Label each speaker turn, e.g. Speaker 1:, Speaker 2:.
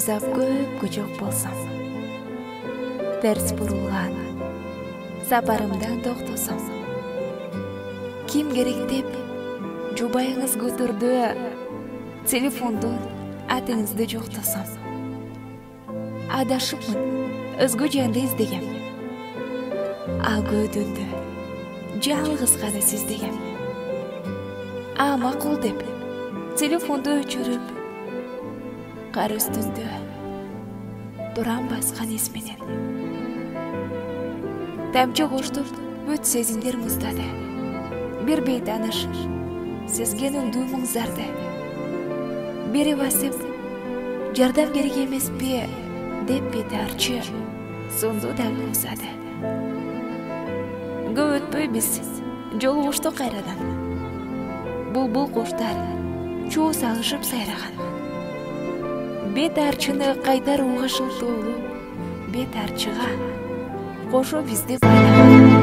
Speaker 1: ұзап көп жоқ болсам, терс бұрылған сапарымдан тоқтасам, ким керек деп жубайыңыз көтірді, телефонды атыңызды жоқтасам, адашыпмын өзгө жанды іздегем, ал көдінді жалғыз ғана сіздегем, мақұл деп телефонды өчіріп, қар үстінде тұрам басқан есменен. Тәмчі қоштып өт сезімдер мұздады, бір бейтаныш сізген үңді мұңзарды, бері басып жардам керек емес пе деп бетарчы сонды да ұзады. Көп өтпей біз жол ұшты қайрадан, бұл қоштар чоу салышып сайраған. Бет арчыны қайтар оғашыл толу, бет арчыға қошу бізде байлаған.